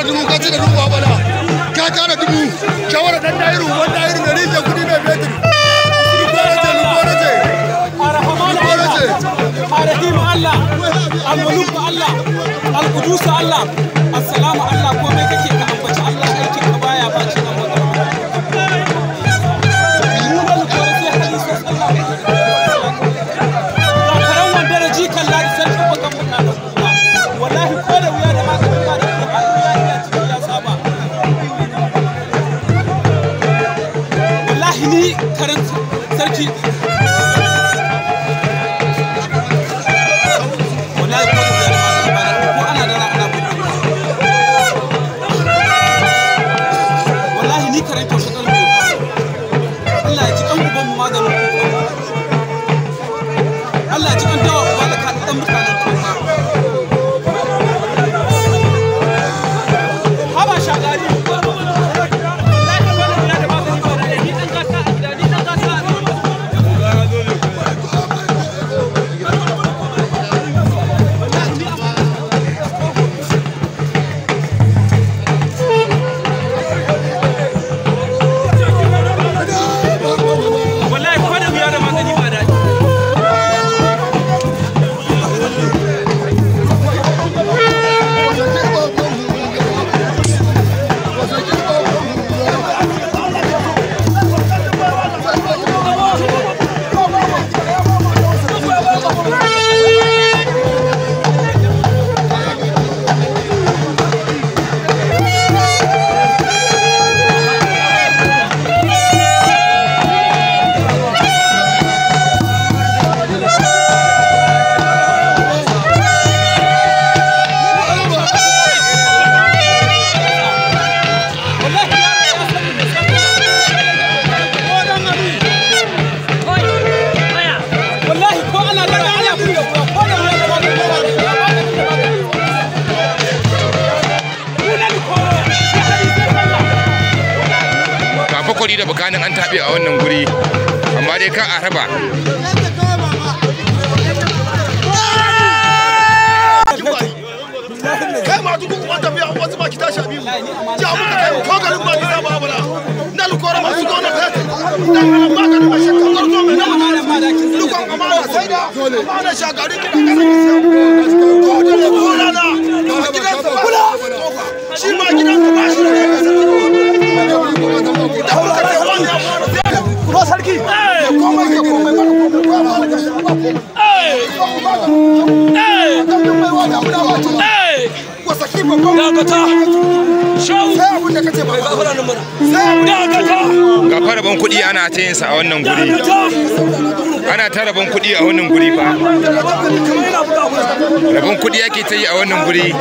kara dubu ka ci da dubu bala ka kara dubu shawara dan dairu wanda dairu da rike kudi mai fetur Arahim Allah, Al-Muluk Allah, Al-Qudus Allah, Assalamu Allah ko mai kake ka ambaci Allah aikin ka baya baci nan magana. Nuna ko sai hadisi sallallahu alaihi wasallam. Ya karan wanda da jikan ladi sarkin bakan mutanen kuma. Wallahi ko da wuya da maka ba da Allah ya ci ya saba. Wallahi ni karan sarki da bukanin an taɓe a wannan guri amma dai ka a raba kai ma duk wanda biya wasu baki ta shabi mu ja muka kai ko garin ba gida ba bala na lukora masu gona fete dan ba ka da shakka garzo mai na duk an amana sai da amana shagari ki da ko da ne kula da gidan sa kula shi ma gidan sa ba shi da sarki komai ka komai ba ga rabon kuɗi ana ta yin sa a wannan guri ana ta rabon kuɗi a wannan guri fa rabon kuɗi yake ta yi a wannan guri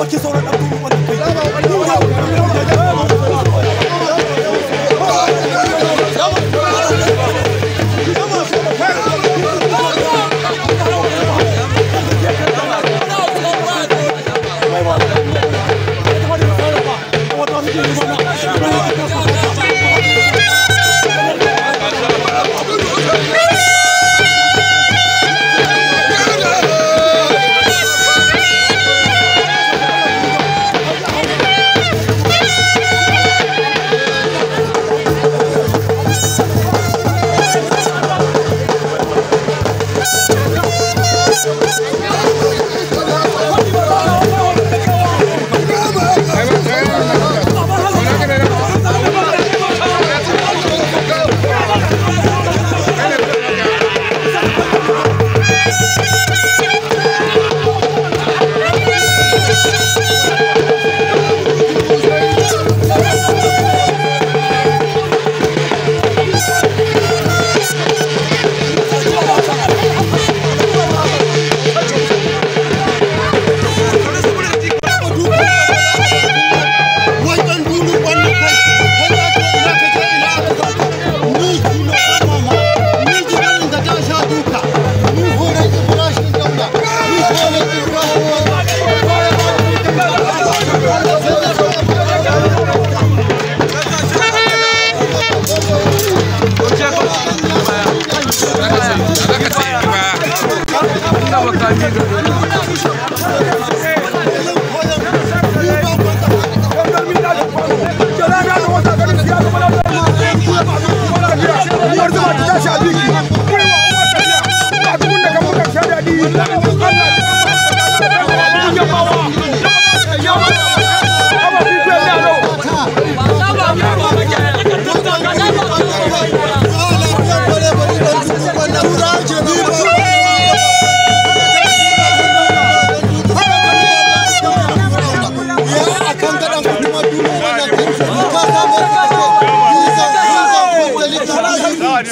baki sauran ɗan dubu wannan kai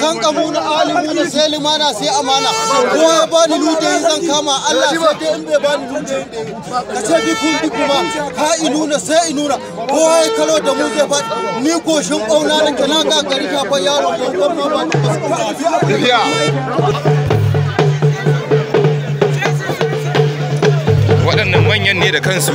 san kamuna alimuna sai limana sai amana ko ya bani lute zan kama Allah sai dai in bai bani lute ka ce bi kun bi kuma ka inuna sai inuna ko ya kalo da mu zai ba ni koshin bauna da kana ga gari ka fa yaro ban ma ba tafiya waɗannan manyan ne da kansu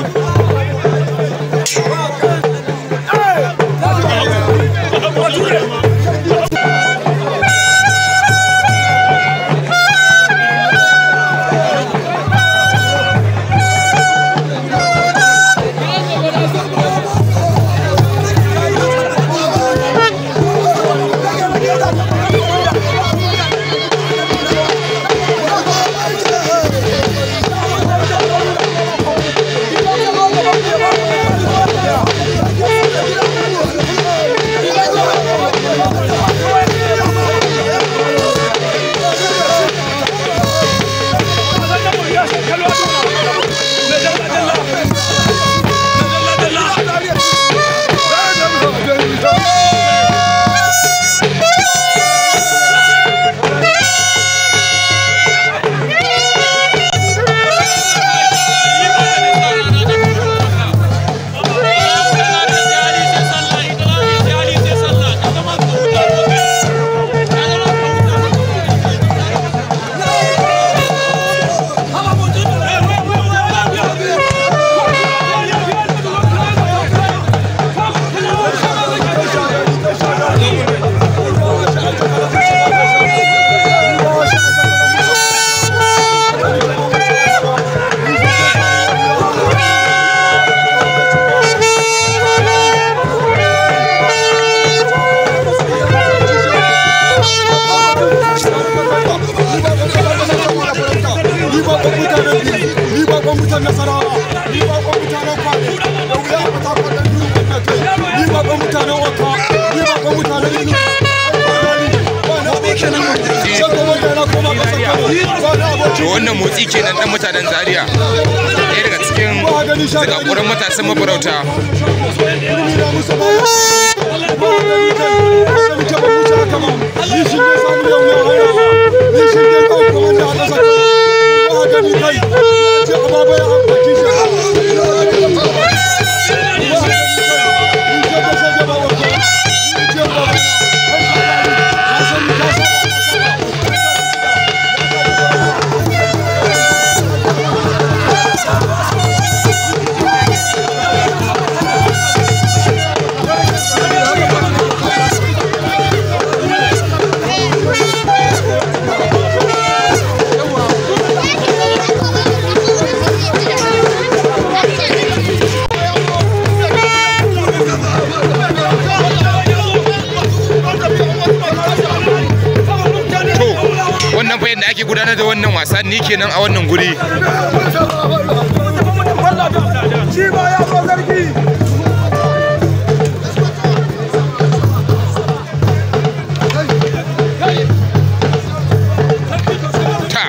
to wannan motsi kenan dan mutanen Zaria ɗaya daga cikin zakakuran matasan mafarauta gudanar da wannan wasa ni kenan a wannan guri. Ta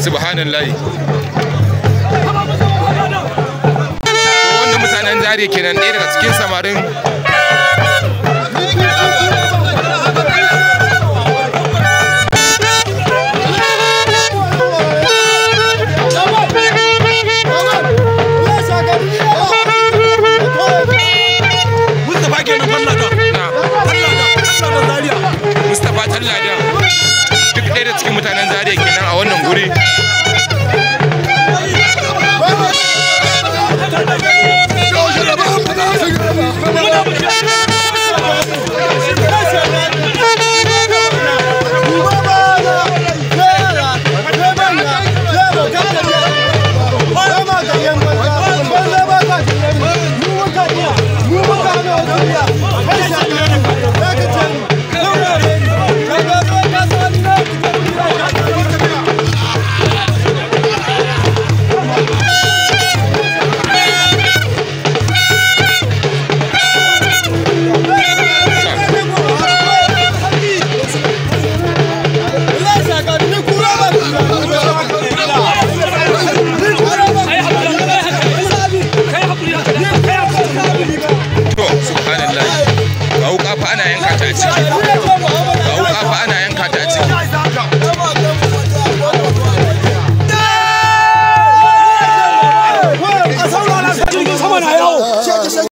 subhanallahi. Wannan mutanen Zaria kenan, ɗaya daga cikin samarin mutanen Zaria kenan a wannan guri. ana yanka ta ciki.